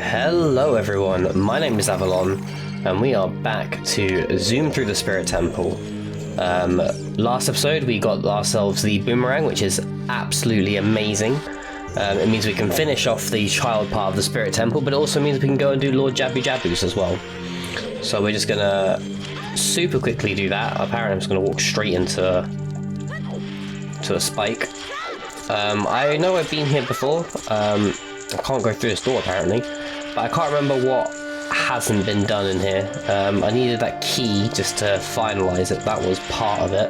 Hello everyone, my name is Avalon, and we are back to zoom through the Spirit Temple. Last episode we got ourselves the boomerang, which is absolutely amazing. It means we can finish off the child part of the Spirit Temple, but it also means we can go and do Lord Jabu Jabu's as well. So we're just gonna super quickly do that. Apparently I'm just gonna walk straight into a spike. I know I've been here before. I can't go through this door apparently, but I can't remember what hasn't been done in here. I needed that key just to finalize it. That was part of it.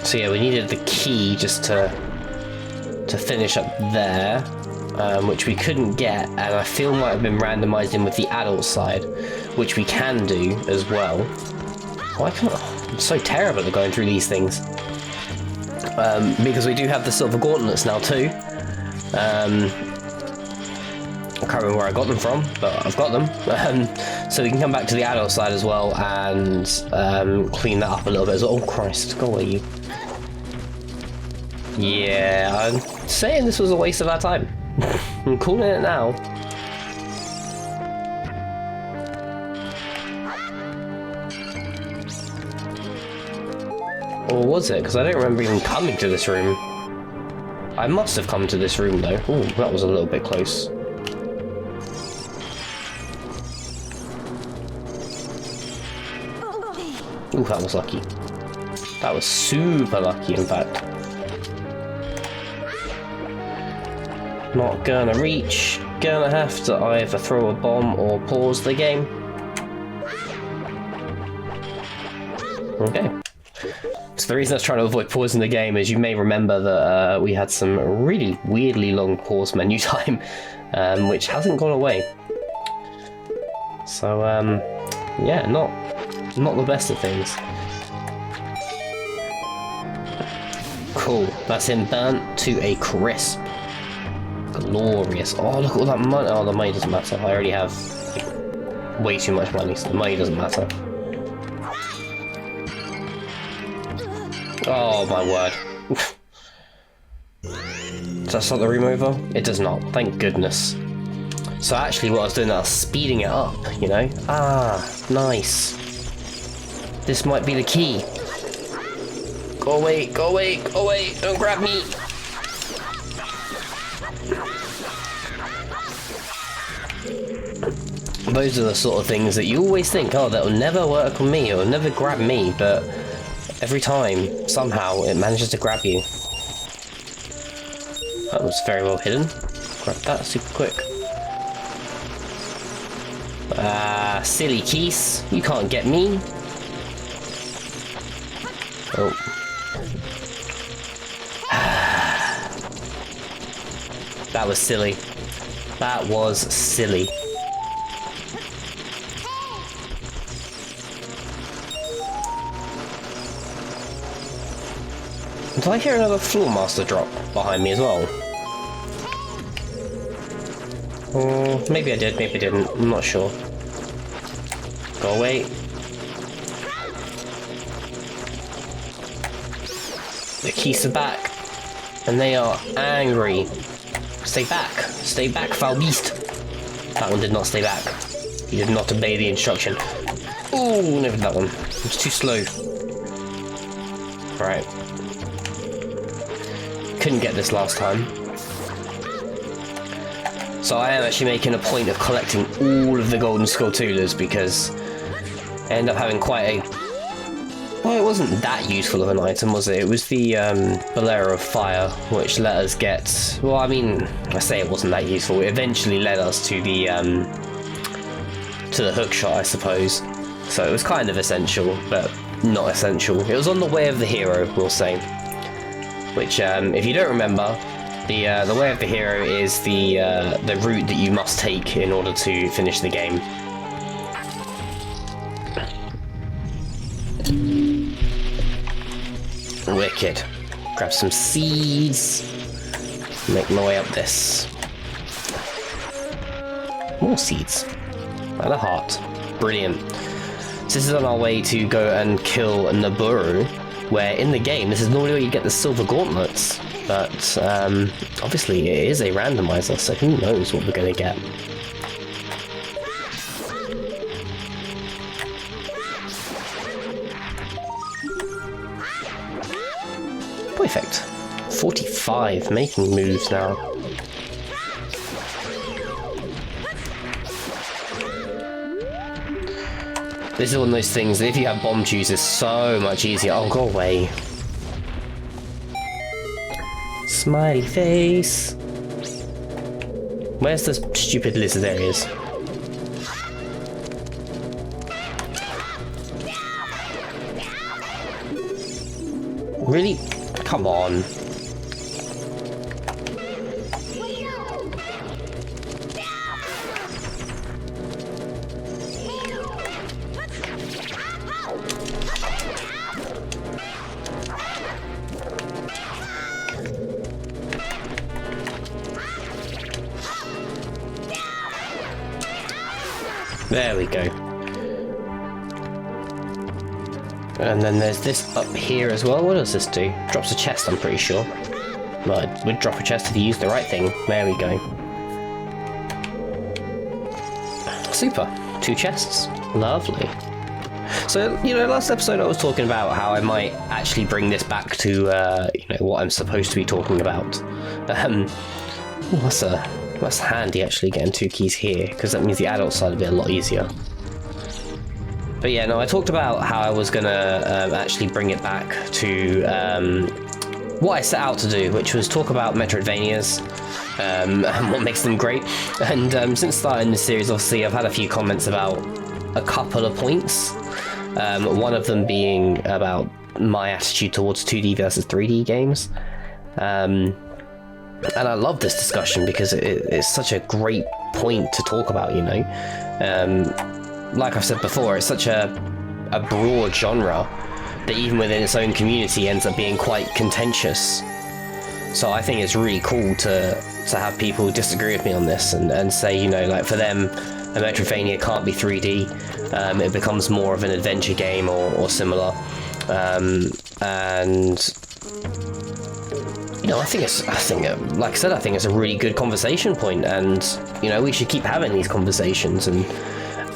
So yeah, we needed the key just to finish up there, which we couldn't get, and I feel might have been randomized in with the adult side, which we can do as well. Why can't I'm so terrible at going through these things. Because we do have the silver gauntlets now too. I can't remember where I got them from, but I've got them. So we can come back to the adult side as well and clean that up a little bit as well. Oh Christ, go away you. Yeah, I'm saying this was a waste of our time. I'm calling it now. Or was it? Because I don't remember even coming to this room. I must have come to this room though. Ooh, that was a little bit close. Ooh, that was lucky. That was super lucky, in fact. Not gonna reach. Gonna have to either throw a bomb or pause the game. Okay. So the reason I was trying to avoid pausing the game is you may remember that we had some really weirdly long pause menu time, which hasn't gone away. So, yeah, not the best of things. Cool, that's him burnt to a crisp. Glorious. Oh, look at all that money. Oh, the money doesn't matter. I already have way too much money, so the money doesn't matter. Oh my word. Does that start the room over? It does not, thank goodness. So actually what I was doing, I was speeding it up, you know? Ah, nice. This might be the key. Go away, go away, go away, don't grab me. Those are the sort of things that you always think, oh, that'll never work on me, or never grab me, but every time, somehow, it manages to grab you. That was very well hidden. Grab that super quick. Ah, silly keys. You can't get me. Oh. That was silly. That was silly. Did I hear another Floor Master drop behind me as well? Maybe I did, maybe I didn't. I'm not sure. Go away. The keys are back. And they are angry. Stay back, foul beast. That one did not stay back. He did not obey the instruction. Ooh, never that one. It was too slow. Right. Couldn't get this last time. So I am actually making a point of collecting all of the golden Skulltulas because I end up having quite a... Well, it wasn't that useful of an item, was it? It was the Bolero of Fire, which let us get... Well, I mean, I say it wasn't that useful. It eventually led us to the hookshot, I suppose. So it was kind of essential, but not essential. It was on the way of the hero, we'll say. Which, if you don't remember, the way of the hero is the route that you must take in order to finish the game. Wicked. Grab some seeds. Make my way up this. More seeds. And a heart. Brilliant. So this is on our way to go and kill Naburu, where in the game, this is normally where you get the silver gauntlets. But obviously it is a randomizer, so who knows what we're going to get. Perfect. 45, making moves now. This is one of those things that if you have bomb juice, it's so much easier. Oh, go away. Smiley face. Where's the stupid lizard? There he is. Really? Come on. There we go. And then there's this up here as well. What does this do? Drops a chest, I'm pretty sure. Well, it would drop a chest if you used the right thing. There we go. Super. 2 chests. Lovely. So, you know, last episode I was talking about how I might actually bring this back to, you know, what I'm supposed to be talking about. That's handy, actually, getting 2 keys here, because that means the adult side will be a lot easier. But yeah, no, I talked about how I was going to actually bring it back to what I set out to do, which was talk about Metroidvanias and what makes them great. And since starting this series, obviously, I've had a few comments about a couple of points. One of them being about my attitude towards 2D versus 3D games. And I love this discussion because it's such a great point to talk about, you know. Like I've said before, it's such a broad genre that even within its own community ends up being quite contentious. So I think it's really cool to have people disagree with me on this and say, you know, like for them, a Metroidvania can't be 3D. It becomes more of an adventure game or similar. And you know, like I said, I think it's a really good conversation point, and you know, we should keep having these conversations and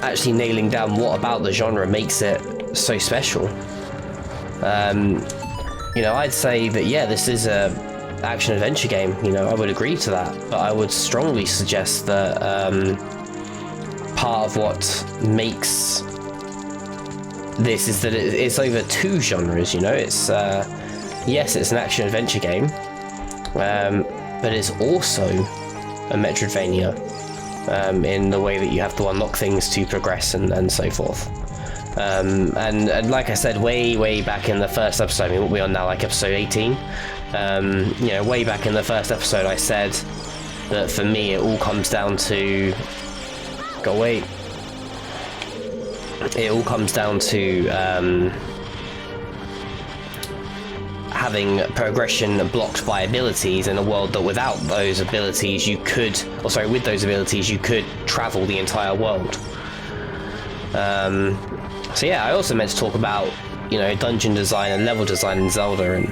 actually nailing down what about the genre makes it so special. You know, I'd say that yeah, this is a action adventure game. You know, I would agree to that, but I would strongly suggest that part of what makes this is that it's over 2 genres. You know, it's yes, it's an action adventure game. But it's also a Metroidvania in the way that you have to unlock things to progress and so forth. And like I said, way back in the first episode, I mean, what are we on now, like episode 18? You know, way back in the first episode, I said that for me, it all comes down to... Go away. It all comes down to... having progression blocked by abilities in a world that without those abilities you could, with those abilities you could travel the entire world. So yeah, I also meant to talk about, you know, dungeon design and level design in Zelda, and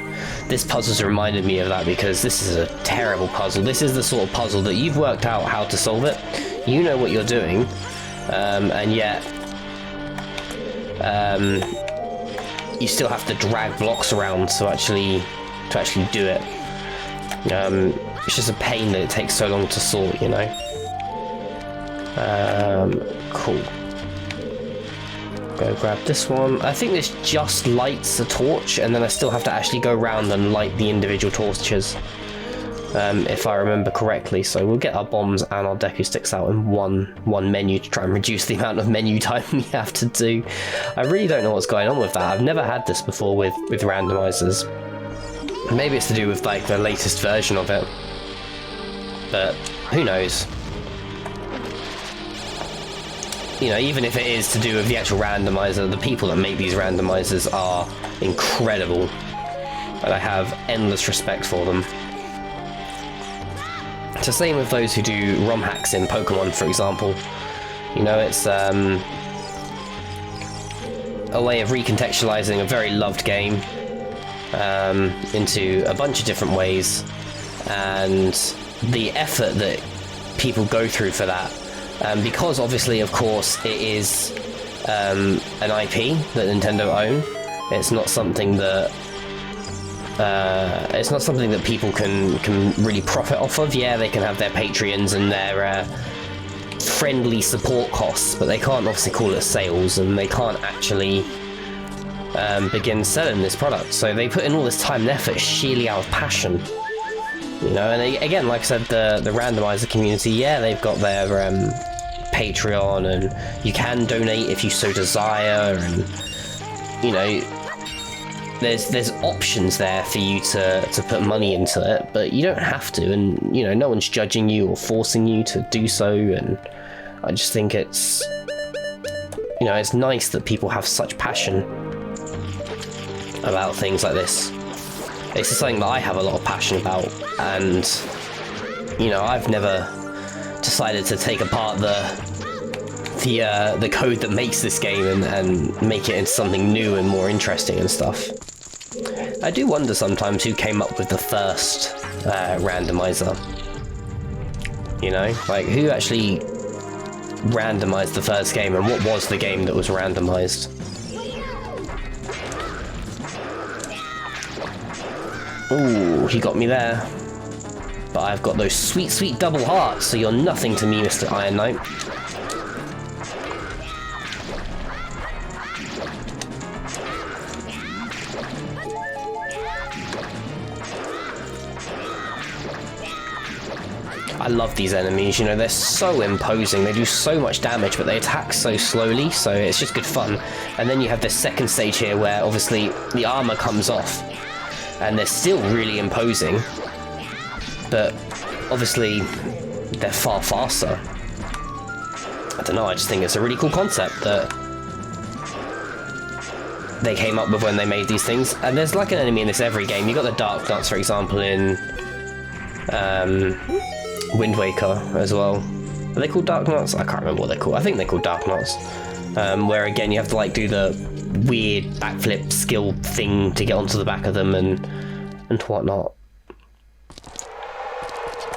this puzzle's reminded me of that because this is a terrible puzzle. This is the sort of puzzle that you've worked out how to solve it, you know what you're doing, and yet you still have to drag blocks around to actually do it. It's just a pain that it takes so long to sort, you know. Cool. Go grab this one. I think this just lights a torch, and then I still have to actually go around and light the individual torches, if I remember correctly. So we'll get our bombs and our Deku sticks out in one menu to try and reduce the amount of menu time we have to do. I really don't know what's going on with that. I've never had this before with randomizers. Maybe it's to do with like the latest version of it, but who knows. You know, even if it is to do with the actual randomizer, the people that make these randomizers are incredible, and I have endless respect for them. It's the same with those who do ROM hacks in Pokemon, for example. You know, it's a way of recontextualizing a very loved game into a bunch of different ways, and the effort that people go through for that, because obviously, of course, it is an IP that Nintendo own. It's not something that people can really profit off of. Yeah, they can have their Patreons and their friendly support costs, but they can't obviously call it sales, and they can't actually begin selling this product. So they put in all this time and effort sheerly out of passion, you know. And again, like I said, the randomizer community, yeah, they've got their Patreon, and you can donate if you so desire, and you know, there's options there for you to put money into it, but you don't have to, and you know, no one's judging you or forcing you to do so. And I just think it's, you know, it's nice that people have such passion about things like this. It's something that I have a lot of passion about, and you know, I've never decided to take apart the code that makes this game and make it into something new and more interesting and stuff. I do wonder sometimes who came up with the first randomizer. You know, like who actually randomized the first game, and what was the game that was randomized? Ooh, he got me there. But I've got those sweet, sweet double hearts, so you're nothing to me, Mr. Iron Knight. I love these enemies, you know, they're so imposing, they do so much damage, but they attack so slowly, so it's just good fun. And then you have this second stage here where obviously the armor comes off, and they're still really imposing, but obviously they're far faster. I don't know, I just think it's a really cool concept that they came up with when they made these things. And there's like an enemy in this every game. You got the Dark Nuts, for example, in Wind Waker as well. Are they called Dark Nuts? I can't remember what they're called. I think they're called Dark Nuts. Where again you have to like do the weird backflip skill thing to get onto the back of them and whatnot.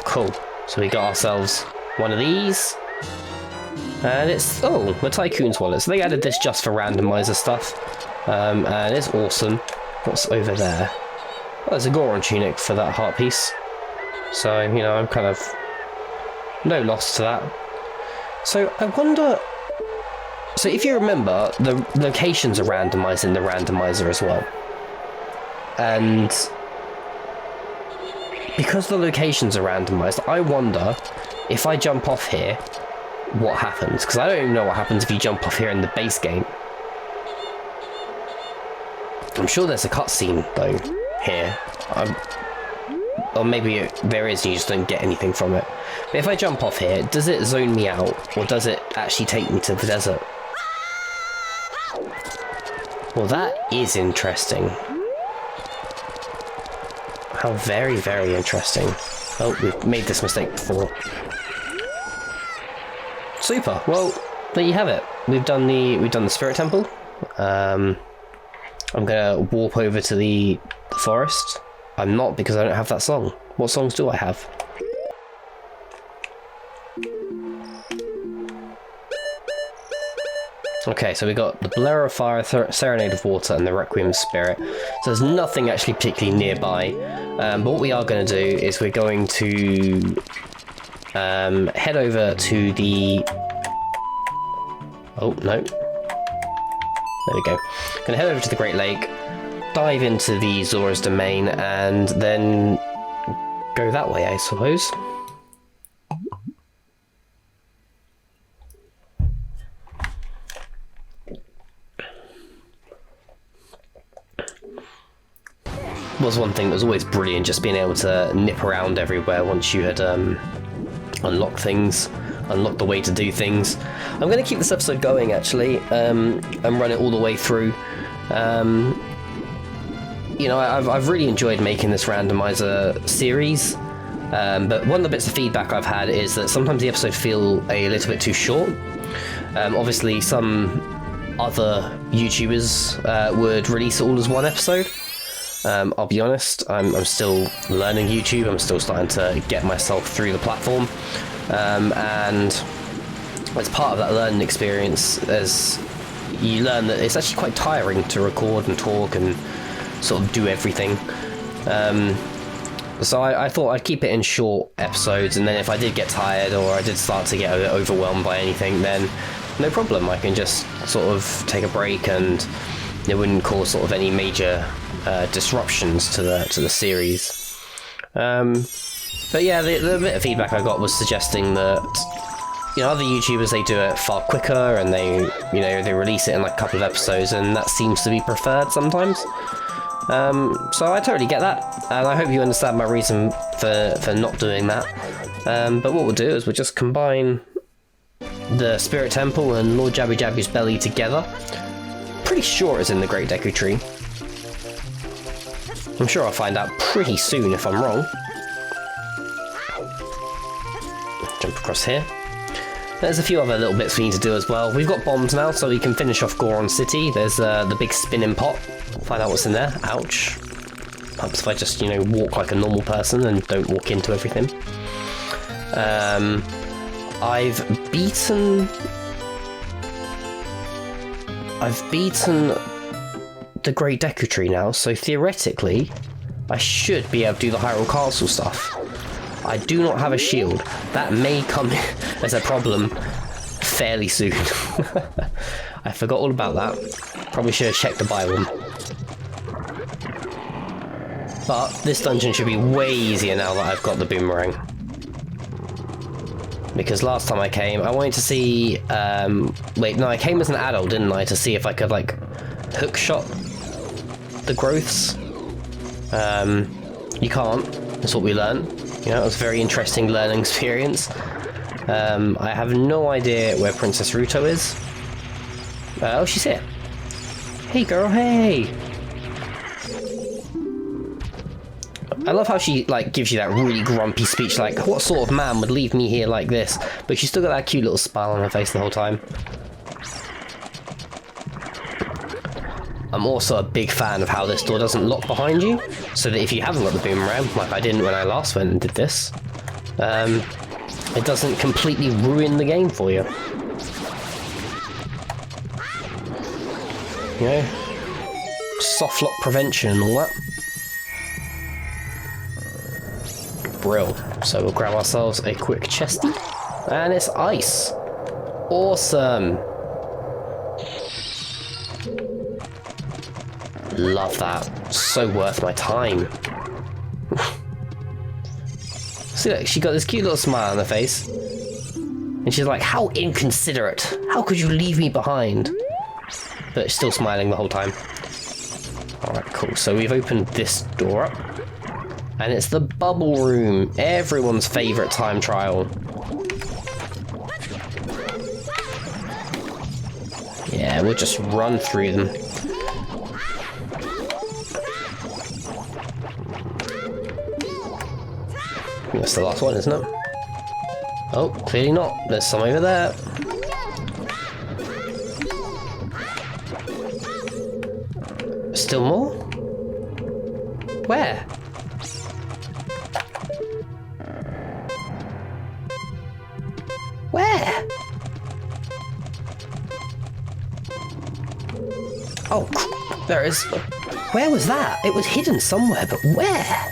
Cool. So we got ourselves one of these. And it's, oh, the Tycoon's wallet. So they added this just for randomizer stuff. And it's awesome. What's over there? Oh, there's a Goron tunic for that heart piece. So, you know, I'm kind of no loss to that. So I wonder, so if you remember, the locations are randomized in the randomizer as well. And because the locations are randomized, I wonder if I jump off here, what happens? Because I don't even know what happens if you jump off here in the base game. I'm sure there's a cutscene though here. Or maybe there is and you just don't get anything from it. But if I jump off here, does it zone me out? Or does it actually take me to the desert? Well, that is interesting. How very, very interesting. Oh, we've made this mistake before. Super. Well, there you have it. We've done the Spirit Temple. I'm gonna warp over to the forest. I'm not, because I don't have that song. What songs do I have? Okay, so we got the Blare of Fire, Serenade of Water, and the Requiem of Spirit. So there's nothing actually particularly nearby. But what we are going to do is we're going to head over to the... Oh, no. There we go. Gonna head over to the Great Lake, dive into the Zora's Domain, and then go that way, I suppose. Was one thing that was always brilliant, just being able to nip around everywhere once you had unlocked things, unlocked the way to do things. I'm going to keep this episode going actually, and run it all the way through. You know, I've really enjoyed making this randomizer series, but one of the bits of feedback I've had is that sometimes the episodes feel a little bit too short. Obviously some other YouTubers would release it all as one episode. I'll be honest, I'm still learning YouTube. I'm still starting to get myself through the platform, and as part of that learning experience, you learn that it's actually quite tiring to record and talk and sort of do everything. So I thought I'd keep it in short episodes, and then if I did get tired or I did start to get a bit overwhelmed by anything, then no problem, I can just sort of take a break and it wouldn't cause sort of any major disruptions to the series. But yeah, the bit of feedback I got was suggesting that, you know, other YouTubers, they do it far quicker and they release it in like a couple of episodes, and that seems to be preferred sometimes. So I totally get that, and I hope you understand my reason for not doing that. But what we'll do is we'll just combine the Spirit Temple and Lord Jabu Jabu's belly together. Pretty sure it's in the Great Deku Tree. I'm sure I'll find out pretty soon if I'm wrong. Jump across here. There's a few other little bits we need to do as well. We've got bombs now, so we can finish off Goron City. There's the big spinning pot. Find out what's in there. Ouch. Perhaps if I just, you know, walk like a normal person and don't walk into everything. I've beaten the Great Deku Tree now, so theoretically I should be able to do the Hyrule Castle stuff. I do not have a shield. That may come as a problem fairly soon. I forgot all about that. Probably should have checked to buy one. But this dungeon should be way easier now that I've got the boomerang. Because last time I came, I wanted to see... wait, no, I came as an adult, didn't I? To see if I could, like, hook shot the growths. You can't. That's what we learned. You know, it was a very interesting learning experience. I have no idea where Princess Ruto is. Oh, she's here. Hey, girl, hey! I love how she, like, gives you that really grumpy speech, like, what sort of man would leave me here like this? But she's still got that cute little smile on her face the whole time. I'm also a big fan of how this door doesn't lock behind you, so that if you haven't got the boomerang, like I didn't when I last went and did this, it doesn't completely ruin the game for you. You know? Soft lock prevention and all that. Brill. So we'll grab ourselves a quick chesty, and it's ice. Awesome. Love that. So worth my time. See, look, she got this cute little smile on her face. And she's like, how inconsiderate. How could you leave me behind? But she's still smiling the whole time. Alright, cool. So we've opened this door up. And it's the bubble room. Everyone's favourite time trial. Yeah, we'll just run through them. That's the last one, isn't it? Oh, clearly not. There's some over there. Still more? Where? Where? Oh, there it is. Where was that? It was hidden somewhere, but where?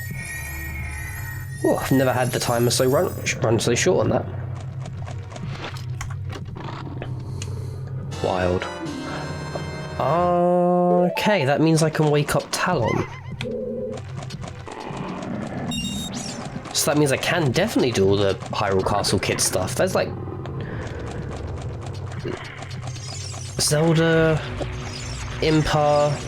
Oh, I've never had the timer so run so short on that. Wild. Okay, that means I can wake up Talon. So that means I can definitely do all the Hyrule Castle kid stuff. There's like... Zelda... Impa...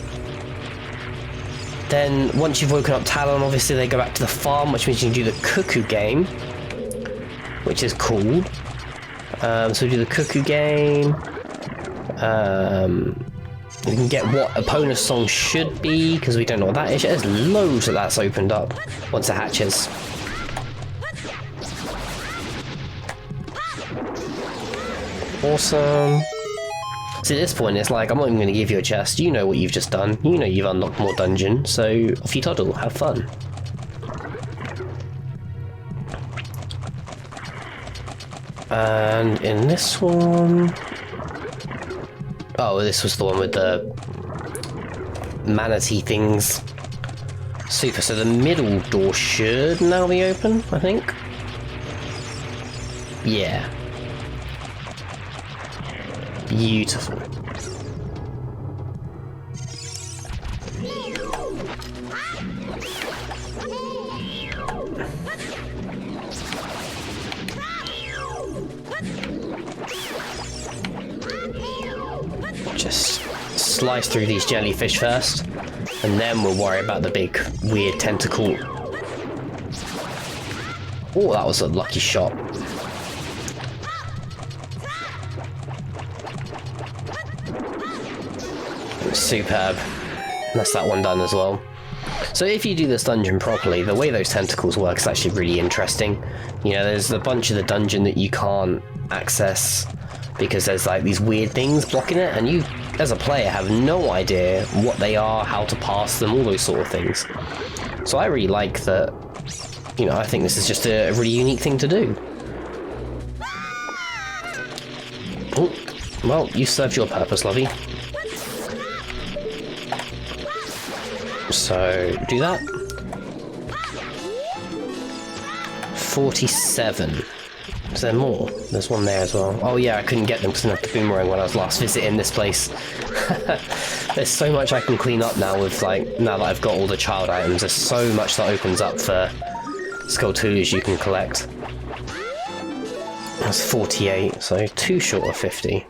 Then, once you've woken up Talon, obviously they go back to the farm, which means you can do the Cuckoo game, which is cool. So we do the Cuckoo game. We can get what Epona's song should be, because we don't know what that is. There's loads of that's opened up once it hatches. Awesome. See, at this point, it's like, I'm not even going to give you a chest. You know what you've just done. You know you've unlocked more dungeon, so off you toddle. Have fun. And in this one... Oh, this was the one with the manatee things. Super, so the middle door should now be open, I think. Yeah. Beautiful. Just slice through these jellyfish first, and then we'll worry about the big, weird tentacle. Oh, that was a lucky shot. Superb. That's that one done as well. So if you do this dungeon properly, the way those tentacles work is actually really interesting. You know, there's a bunch of the dungeon that you can't access because there's like these weird things blocking it, and you, as a player, have no idea what they are, how to pass them, all those sort of things. So I really like that, you know, I think this is just a really unique thing to do. Oh, well, you served your purpose, lovey. So, do that. 47. Is there more? There's one there as well. Oh yeah, I couldn't get them because I didn't have the boomerang when I was last visiting this place. There's so much I can clean up now with, like, now that I've got all the child items. There's so much that opens up for Skulltulas you can collect. That's 48, so 2 short of 50.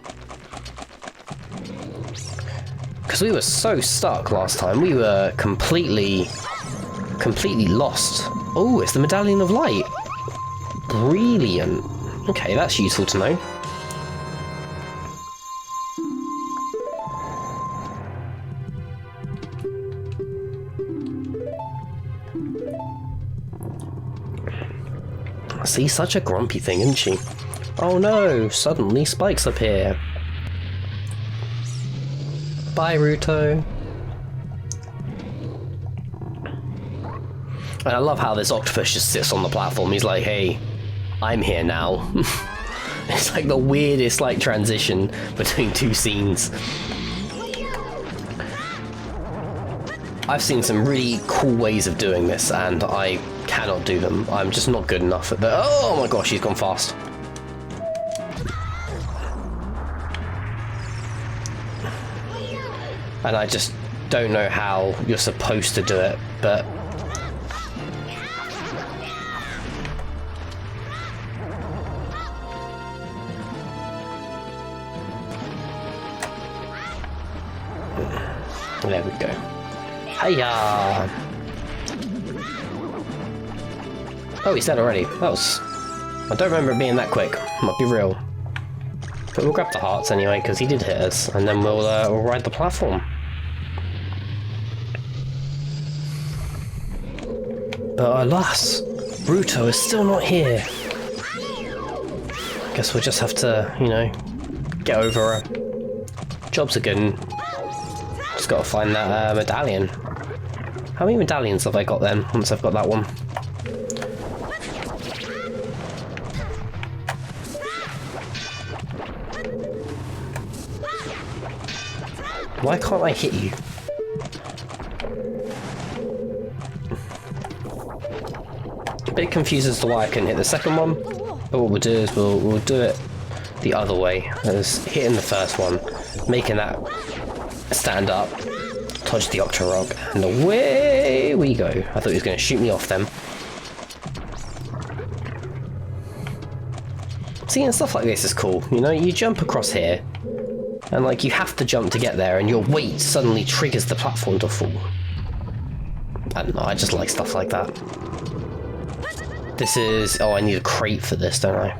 Because we were so stuck last time, we were completely lost. Oh, it's the Medallion of Light. Brilliant. Okay, that's useful to know. See, such a grumpy thing, isn't she? Oh no, suddenly spikes appear. Bye, Ruto. And I love how this octopus just sits on the platform. He's like, hey, I'm here now. It's like the weirdest like transition between two scenes. I've seen some really cool ways of doing this, and I cannot do them. I'm just not good enough at the... Oh my gosh, he's gone fast. And I just don't know how you're supposed to do it, but... There we go. Hiya! Oh, he's dead already. That was... I don't remember it being that quick. Might be real. But we'll grab the hearts anyway, because he did hit us, and then we'll ride the platform. But alas, Ruto is still not here. Guess we'll just have to, you know, get over her. Job's a good one. Just gotta find that medallion. How many medallions have I got then, once I've got that one? Why can't I hit you? A bit confused as to why I couldn't hit the second one, but what we'll do is we'll do it the other way, as hitting the first one, making that stand up, dodge the Octorok, and away we go. I thought he was going to shoot me off then. See, and stuff like this is cool, you know, you jump across here, and like you have to jump to get there, and your weight suddenly triggers the platform to fall. I don't know, I just like stuff like that. This is... oh, I need a crate for this, don't I?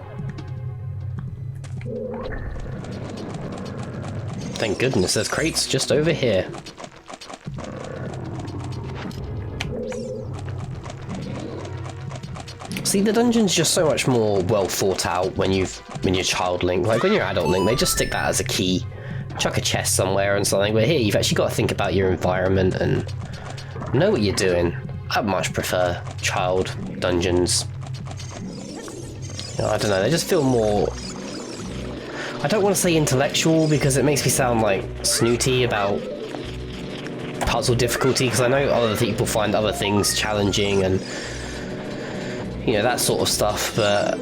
Thank goodness, there's crates just over here. See, the dungeon's just so much more well thought out when you're child Link. Like when you're adult Link, they just stick that as a key, chuck a chest somewhere and something, but here you've actually got to think about your environment and know what you're doing. I much prefer child dungeons. I don't know, they just feel more... I don't want to say intellectual because it makes me sound like snooty about puzzle difficulty, because I know other people find other things challenging and, you know, that sort of stuff, but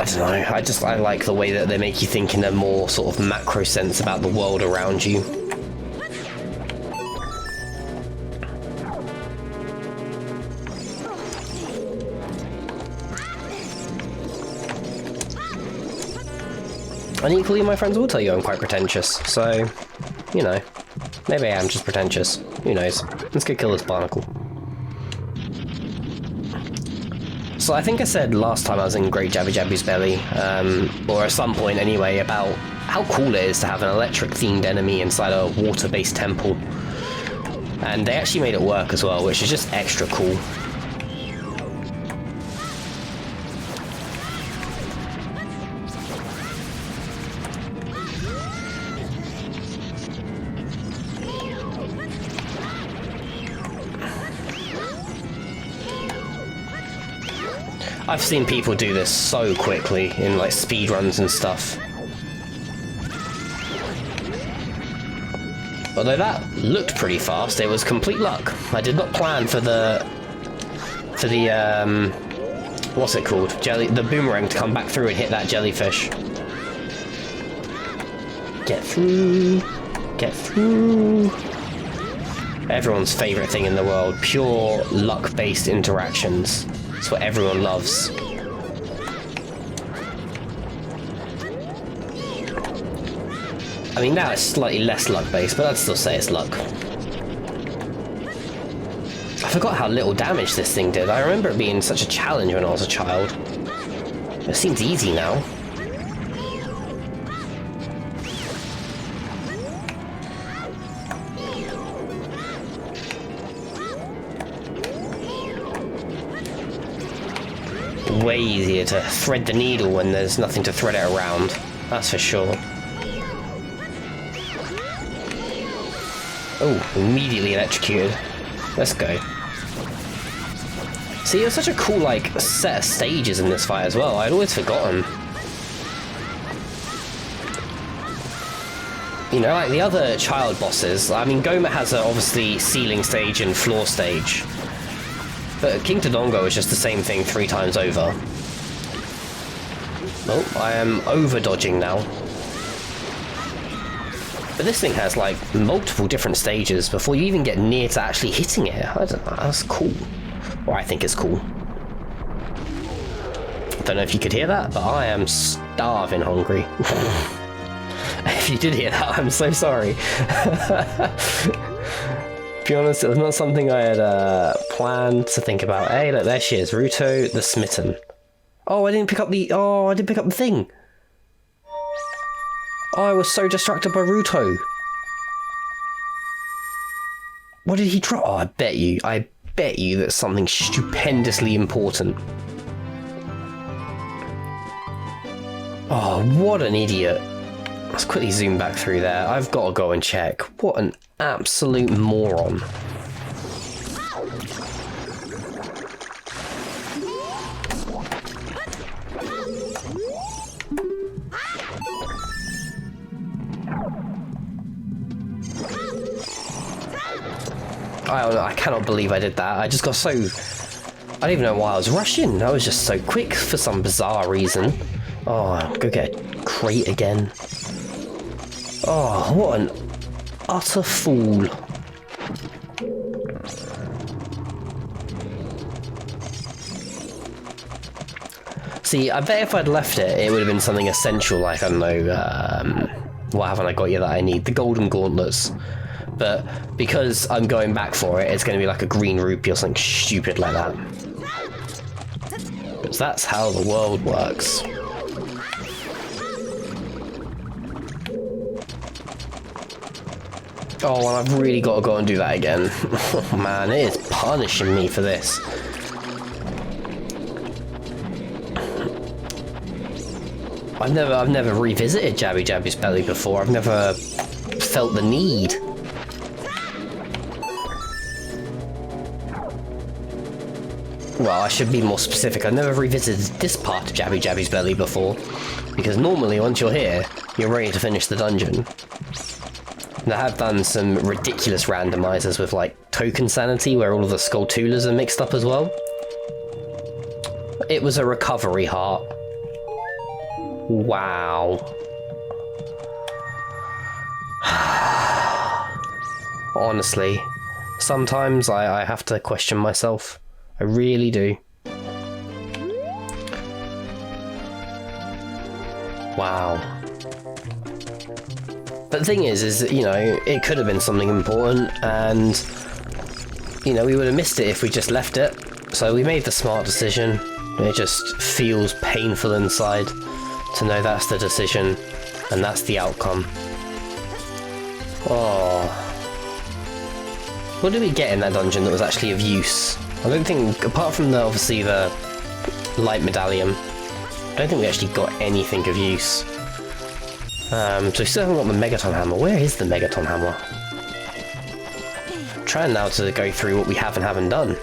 I don't know, I like the way that they make you think in a more sort of macro sense about the world around you. And equally, my friends will tell you I'm quite pretentious, so, you know, maybe I am just pretentious. Who knows? Let's go kill this barnacle. So I think I said last time I was in Great Jabu Jabu's belly, or at some point anyway, about how cool it is to have an electric-themed enemy inside a water-based temple. And they actually made it work as well, which is just extra cool. I've seen people do this so quickly in like speedruns and stuff. Although that looked pretty fast, it was complete luck. I did not plan for the what's it called? The boomerang to come back through and hit that jellyfish. Get through. Get through. Everyone's favourite thing in the world, pure luck-based interactions. It's what everyone loves. I mean, now it's slightly less luck-based, but I'd still say it's luck. I forgot how little damage this thing did. I remember it being such a challenge when I was a child. It seems easy now. Way easier to thread the needle when there's nothing to thread it around, that's for sure. Oh, immediately electrocuted. Let's go. See, it was such a cool, like, set of stages in this fight as well. I'd always forgotten. You know, like the other child bosses, I mean, Goma has a, obviously, ceiling stage and floor stage. But King Todongo is just the same thing 3 times over. Oh, I am over-dodging now. But this thing has, like, multiple different stages before you even get near to actually hitting it. I don't know, that's cool. Or I think it's cool. Don't know if you could hear that, but I am starving hungry. If you did hear that, I'm so sorry. To be honest, it was not something I had planned to think about. Hey, look, there she is, Ruto the Smitten. Oh, I didn't pick up the... Oh, I didn't pick up the thing. Oh, I was so distracted by Ruto. What did he drop? Oh, I bet you that's something stupendously important. Oh, what an idiot. Let's quickly zoom back through there. I've got to go and check. What an absolute moron. I cannot believe I did that. I just got so... I don't even know why I was rushing. I was just so quick for some bizarre reason. Oh, go get a crate again. Oh, what an utter fool. See, I bet if I'd left it, it would have been something essential, like, I don't know, what haven't I got you that I need? The golden gauntlets. But because I'm going back for it, it's going to be like a green rupee or something stupid like that. Because that's how the world works. Oh, and I've really got to go and do that again. Oh man, it is punishing me for this. I've never revisited Jabu Jabu's belly before. I've never felt the need. Well, I should be more specific. I've never revisited this part of Jabu Jabu's belly before, because normally once you're here, you're ready to finish the dungeon. And I have done some ridiculous randomizers with like token sanity, where all of the Skulltulas are mixed up as well. It was a recovery heart. Wow. Honestly, sometimes I have to question myself. I really do. Wow. But the thing is, you know, it could have been something important, and, you know, we would have missed it if we just left it. So we made the smart decision. It just feels painful inside to know that's the decision, and that's the outcome. Oh. What did we get in that dungeon that was actually of use? I don't think, apart from obviously the light medallion, I don't think we actually got anything of use. So we still haven't got the Megaton Hammer. Where is the Megaton Hammer? I'm trying now to go through what we have and haven't done.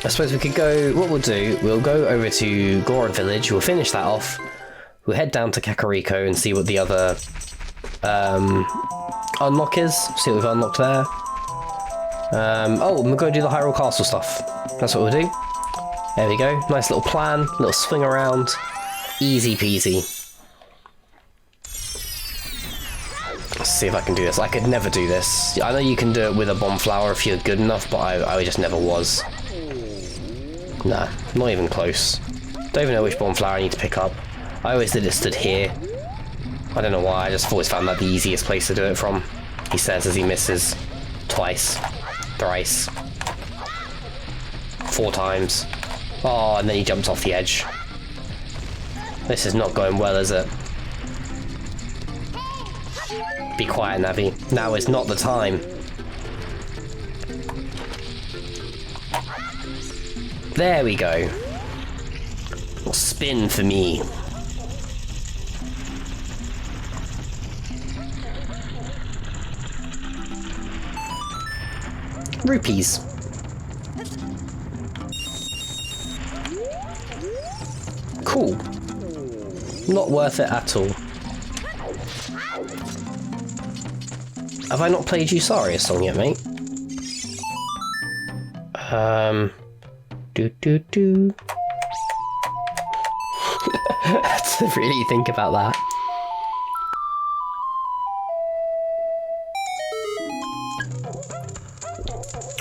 I suppose we could go, what we'll do, we'll go over to Goron Village, we'll finish that off, we'll head down to Kakariko and see what the other unlock is, see what we've unlocked there. Oh, we'll go do the Hyrule Castle stuff. That's what we'll do. There we go. Nice little plan, little swing around. Easy peasy. Let's see if I can do this. I could never do this. I know you can do it with a bomb flower if you're good enough, but I just never was. Nah, not even close. Don't even know which bomb flower I need to pick up. I always did it stood here. I don't know why, I just always found that the easiest place to do it from. He says as he misses. Twice. Thrice. 4 times. Oh, and then he jumps off the edge. This is not going well, is it? Be quiet, Navi. Now is not the time. There we go. Little spin for me. Rupees. Cool. Not worth it at all. Have I not played Usaria's song yet, mate? Do. To really think about that.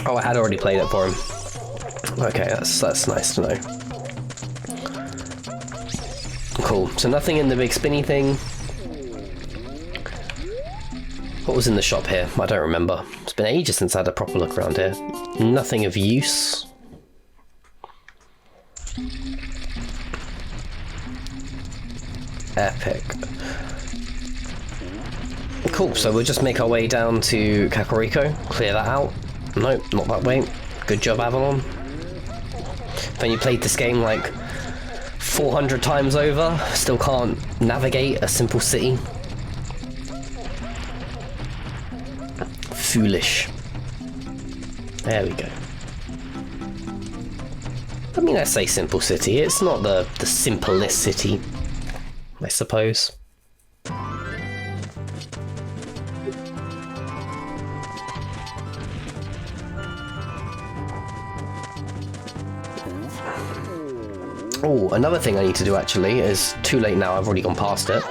Oh, I had already played it for him. Okay, that's nice to know. Cool. So nothing in the big spinny thing. What was in the shop here? I don't remember. It's been ages since I had a proper look around here. Nothing of use. Epic. Cool, so we'll just make our way down to Kakariko, clear that out. Nope, not that way. Good job, Avalon. Then you played this game like 400 times over, still can't navigate a simple city. Foolish. There we go. I mean, I say simple city, it's not the simplest city, I suppose. Oh, another thing I need to do actually is too late now, I've already gone past it.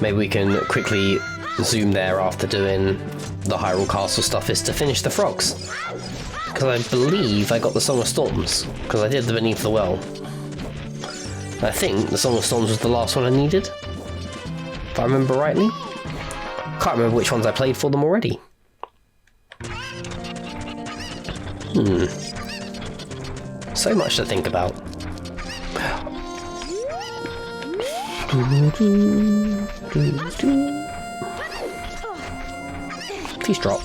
Maybe we can quickly zoom there after doing the Hyrule Castle stuff, is to finish the frogs. Because I believe I got the Song of Storms, because I did the Beneath the Well. I think the Song of Storms was the last one I needed, if I remember rightly. Can't remember which ones I played for them already. So much to think about. Please drop.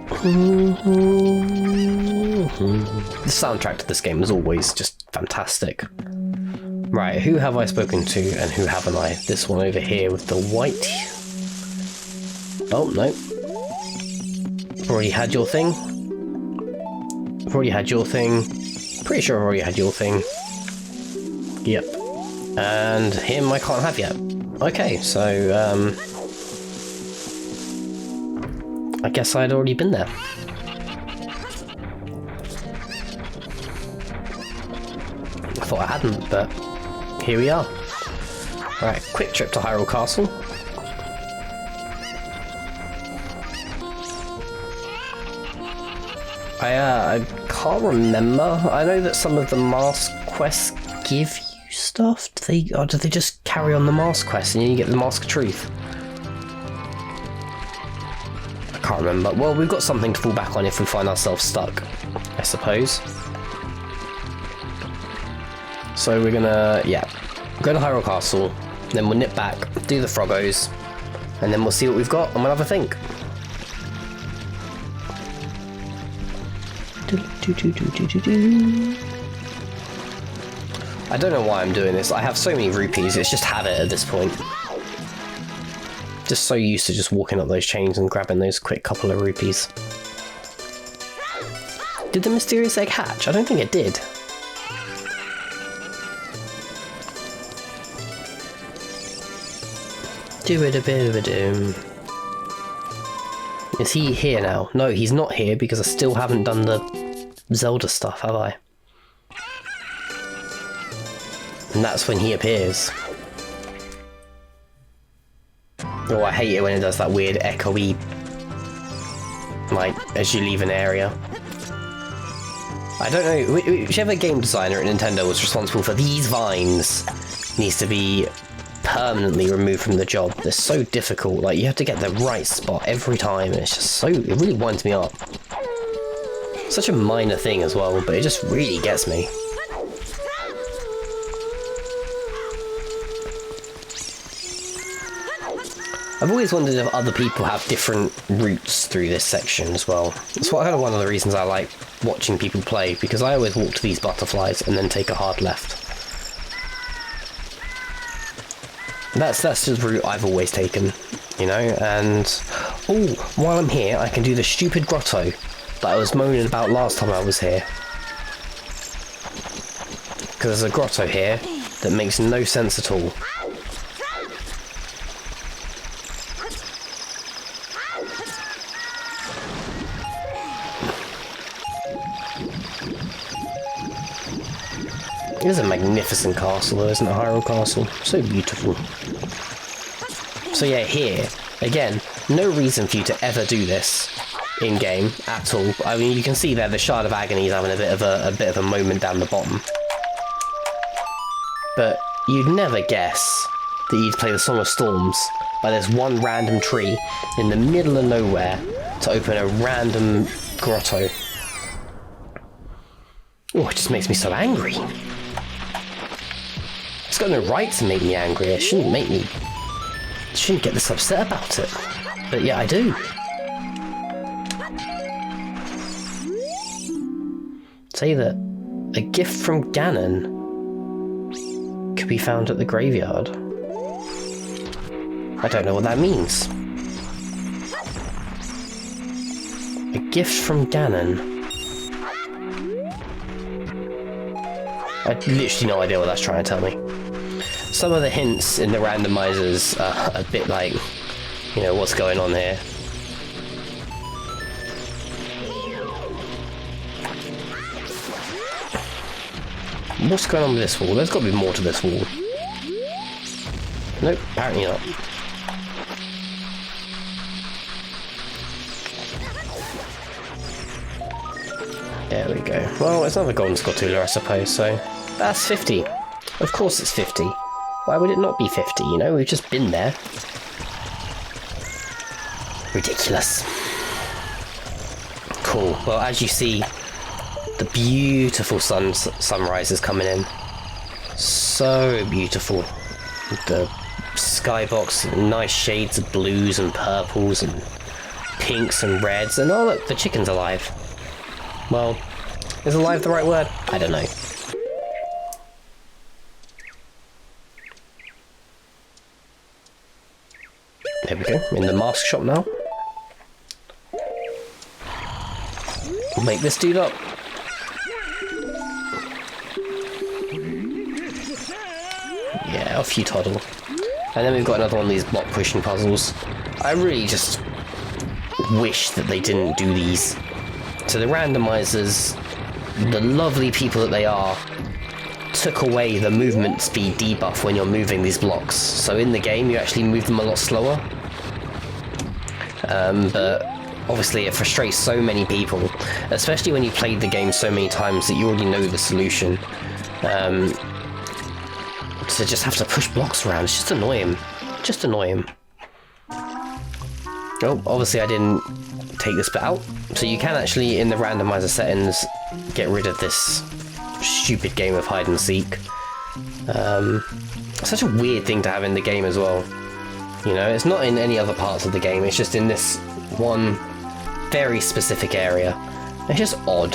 The soundtrack to this game is always just fantastic. Right, who have I spoken to and who haven't I? This one over here with the white... Oh, no. Already had your thing. I've already had your thing. Pretty sure I've already had your thing. Yep. And him I can't have yet. Okay, so, I guess I'd already been there. I thought I hadn't, but here we are. Alright, quick trip to Hyrule Castle. I can't remember. I know that some of the mask quests give you stuff. Do they just carry on the mask quest and you get the Mask of Truth? I can't remember. Well, we've got something to fall back on if we find ourselves stuck, I suppose. So we're gonna, go to Hyrule Castle, then we'll nip back, do the Froggos, and then we'll see what we've got and we'll have a think. I don't know why I'm doing this. I have so many rupees, it's just habit at this point. Just so used to just walking up those chains and grabbing those quick couple of rupees. Did the mysterious egg hatch? I don't think it did. Do-a-da-bit-a-doom. Is he here now? No, he's not here because I still haven't done the Zelda stuff, have I? And that's when he appears. Oh, I hate it when it does that weird echoey, like, as you leave an area. I don't know, whichever game designer at Nintendo was responsible for these vines needs to be permanently removed from the job. They're so difficult, like, you have to get the right spot every time, and it's just so, it really winds me up. Such a minor thing as well, but it just really gets me. I've always wondered if other people have different routes through this section as well. That's kind of one of the reasons I like watching people play, because I always walk to these butterflies and then take a hard left. That's the route I've always taken, you know, and... Oh, while I'm here, I can do the stupid grotto that I was moaning about last time I was here. Because there's a grotto here that makes no sense at all. It is a magnificent castle though, isn't it, Hyrule Castle? So beautiful. So yeah, here, again, no reason for you to ever do this in-game at all. I mean, you can see there the Shard of Agony is having a bit of a moment down the bottom. But you'd never guess that you'd play the Song of Storms by this one random tree in the middle of nowhere to open a random grotto. Oh, it just makes me so angry. It's got no right to make me angry. It shouldn't make me... shouldn't get this upset about it. But yeah, I do. Say that a gift from Ganon could be found at the graveyard. I don't know what that means. A gift from Ganon. I have literally no idea what that's trying to tell me. Some of the hints in the randomizers are a bit like, you know, what's going on here? What's going on with this wall? There's got to be more to this wall. Nope, apparently not. There we go. Well, it's another golden Skulltula, I suppose, so... That's 50. Of course it's 50. Why would it not be 50, you know? We've just been there. Ridiculous. Cool. Well, as you see, the beautiful sunrise is coming in. So beautiful. The skybox, nice shades of blues and purples and pinks and reds, and oh look, the chicken's alive. Well, is alive the right word? I don't know. There we go, in the mask shop now. Make this dude up. Yeah, off you toddle. And then we've got another one of these block pushing puzzles. I really just wish that they didn't do these. So the randomizers, the lovely people that they are, took away the movement speed debuff when you're moving these blocks. So in the game you actually move them a lot slower. But obviously it frustrates so many people, especially when you've played the game so many times that you already know the solution. To just have to push blocks around, it's just annoying. Just annoy him. Oh, obviously I didn't take this bit out. So you can actually, in the randomizer settings, get rid of this stupid game of hide and seek. Such a weird thing to have in the game as well. You know, it's not in any other parts of the game, it's just in this one very specific area. It's just odd.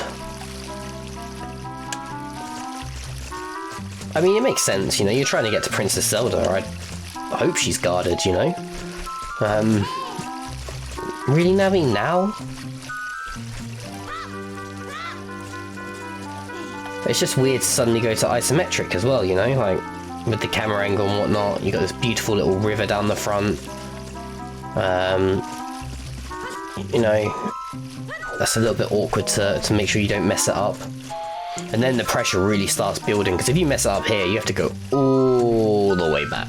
I mean, it makes sense, you know, you're trying to get to Princess Zelda, I hope she's guarded, you know? Really, Navi, now? It's just weird to suddenly go to isometric as well, you know, like, with the camera angle and whatnot. You got this beautiful little river down the front. You know, that's a little bit awkward to make sure you don't mess it up. And then the pressure really starts building, because if you mess it up here, you have to go all the way back.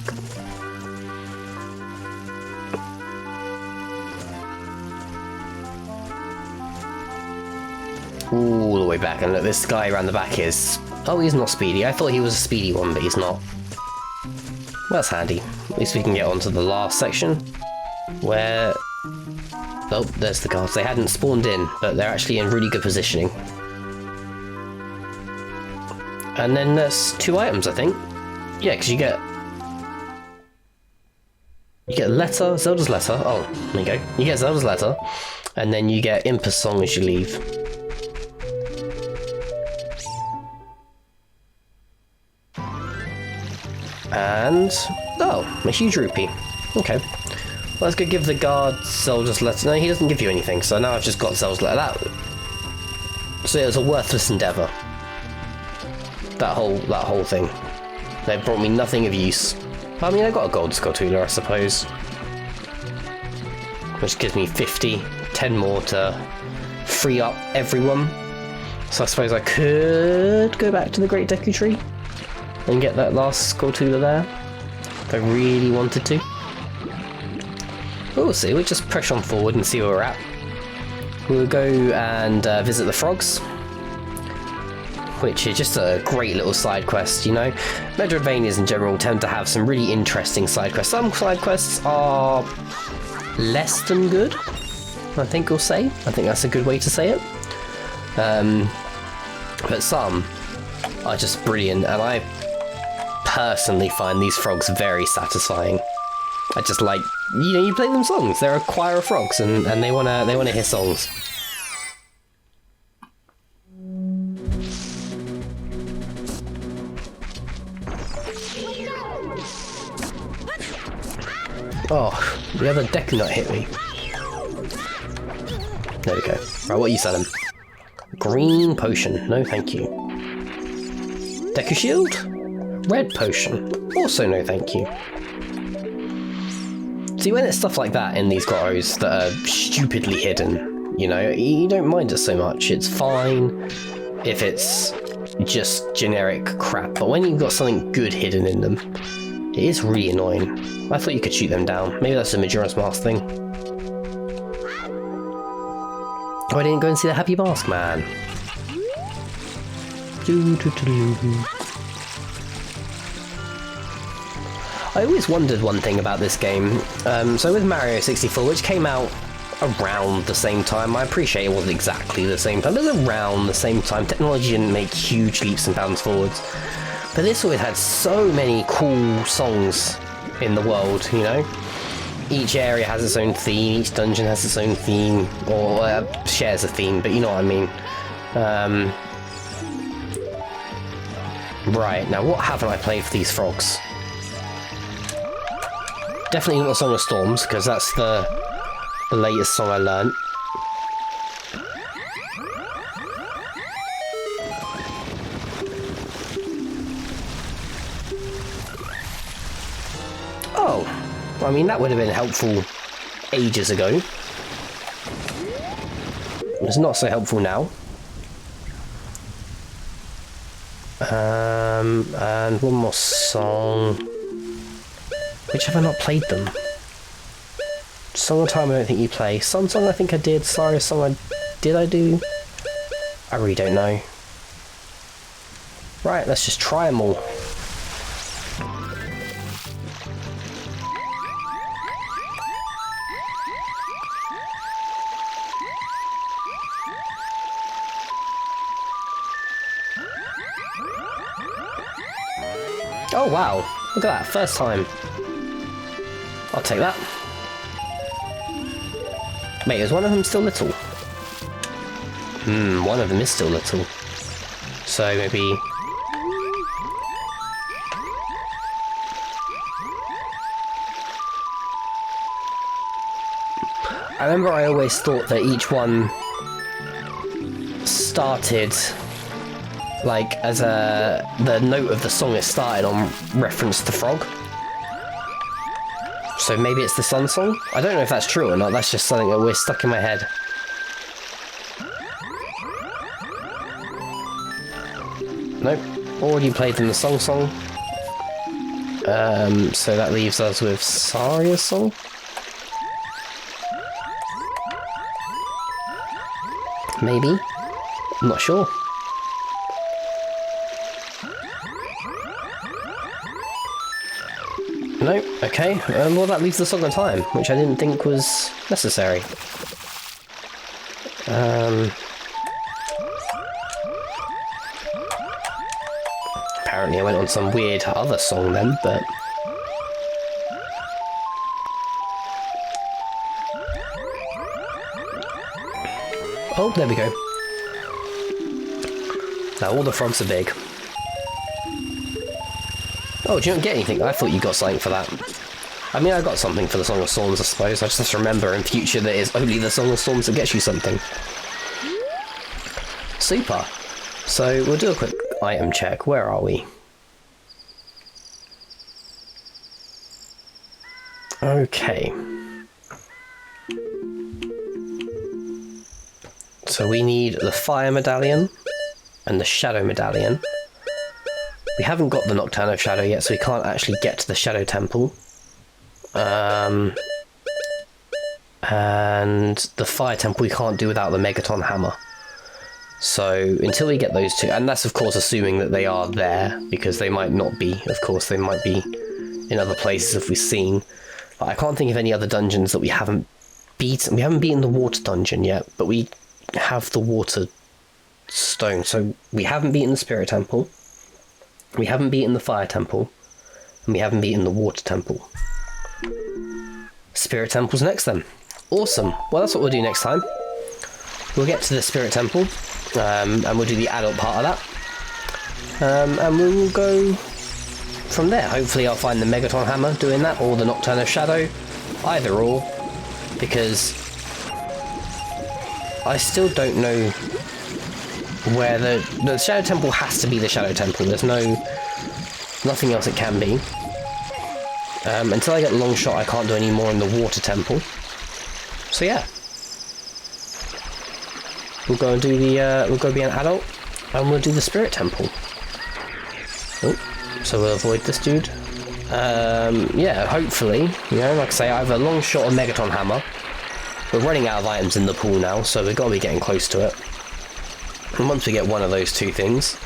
All the way back, and look, this guy around the back is... Oh, he's not speedy. I thought he was a speedy one, but he's not. Well, that's handy. At least we can get on to the last section, where... Oh, there's the guards. They hadn't spawned in, but they're actually in really good positioning. And then there's 2 items, I think. Yeah, because you get letter, Zelda's letter. Oh, there you go. You get Zelda's letter, and then you get Impa's song as you leave. And oh, a huge rupee. Okay. Well, let's go give the guard Zelda's letter. No, he doesn't give you anything. So now I've just got Zelda's letter. So it was a worthless endeavour. That whole thing. They brought me nothing of use. I mean, I got a gold Skulltula, I suppose. Which gives me 50, 10 more to free up everyone. So I suppose I could go back to the Great Deku Tree and get that last Skulltula there, if I really wanted to. We'll see, we'll just push on forward and see where we're at. We'll go and visit the frogs, which is just a great little side quest, you know. Metroidvanias in general tend to have some really interesting side quests. Some side quests are less than good, I think we'll say. I think that's a good way to say it. But some are just brilliant, and I personally find these frogs very satisfying. I just like, you know, you play them songs. They're a choir of frogs, and they wanna hear songs. Oh, the other Deku Nut hit me. There we go. Right, what are you selling? Green potion. No, thank you. Deku Shield? Red potion. Also no, thank you. See, when it's stuff like that in these grottos that are stupidly hidden, you know, you don't mind it so much. It's fine if it's just generic crap, but when you've got something good hidden in them, it is really annoying. I thought you could shoot them down. Maybe that's a Majora's Mask thing. Oh, I didn't go and see the Happy Mask Man. I always wondered one thing about this game. So with Mario 64, which came out around the same time, I appreciate it wasn't exactly the same time, but it was around the same time. Technology didn't make huge leaps and bounds forwards. But this always had so many cool songs in the world, you know? each area has its own theme, each dungeon has its own theme, or shares a theme, but you know what I mean. Right, now what haven't I played for these frogs? Definitely not Song of Storms, because that's the latest song I learnt. Oh, I mean that would have been helpful ages ago. It's not so helpful now. And one more song. Which have I not played them? Song of Time I don't think you play. Sun Song I think I did. Saria Song I do? I really don't know. Right, let's just try them all. Oh wow, look at that, first time. I'll take that. Wait, is one of them still little? One of them is still little. So maybe... I remember I always thought that each one started like as the note of the song is started on reference to frog. So maybe it's the Sun Song? I don't know if that's true or not, that's just something that we're stuck in my head. Nope, already played them the Song. So that leaves us with Saria's Song? Maybe? I'm not sure. No, okay, well that leaves the Song of Time, which I didn't think was necessary. Apparently I went on some weird other song then, but... Oh, there we go. Now all the frogs are big. Oh, do you not get anything? I thought you got something for that. I mean, I got something for the Song of Storms, I suppose. I just have to remember in future that it's only the Song of Storms that gets you something. Super. So, we'll do a quick item check. Where are we? Okay. So we need the Fire Medallion and the Shadow Medallion. We haven't got the Nocturne of Shadow yet, so we can't actually get to the Shadow Temple. And the Fire Temple we can't do without the Megaton Hammer. So until we get those two, and that's of course assuming that they are there, because they might not be. Of course, they might be in other places if we've seen. But I can't think of any other dungeons that we haven't beaten. We haven't beaten the Water Dungeon yet, but we have the Water Stone. So we haven't beaten the Spirit Temple. We haven't beaten the Fire Temple, and we haven't beaten the Water Temple. Spirit Temple's next then. Awesome. Well, that's what we'll do next time. We'll get to the Spirit Temple, and we'll do the adult part of that. And we'll go from there. Hopefully I'll find the Megaton Hammer doing that, or the Nocturne of Shadow. Either or, because I still don't know where the Shadow Temple has to be the Shadow Temple. There's nothing else it can be. Until I get Long Shot, I can't do any more in the Water Temple. So yeah, we'll go and do the we'll go be an adult, and we'll do the Spirit Temple. Oh, so we'll avoid this dude. Yeah, hopefully, you know, like I say, I have a Long Shot or Megaton Hammer. We're running out of items in the pool now, so we've got to be getting close to it. And once we get one of those two things,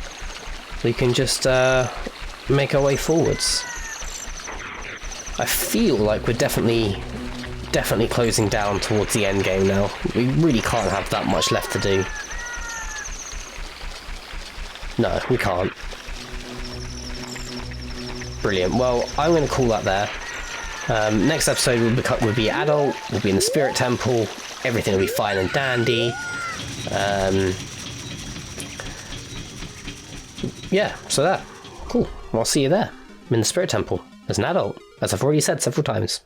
we can just make our way forwards. I feel like we're definitely closing down towards the end game now. We really can't have that much left to do. No, we can't. Brilliant. Well, I'm going to call that there. Next episode will be adult. We'll be in the Spirit Temple. Everything will be fine and dandy. Yeah, so that. Cool. Well, I'll see you there. I'm in the Spirit Temple as an adult, as I've already said several times.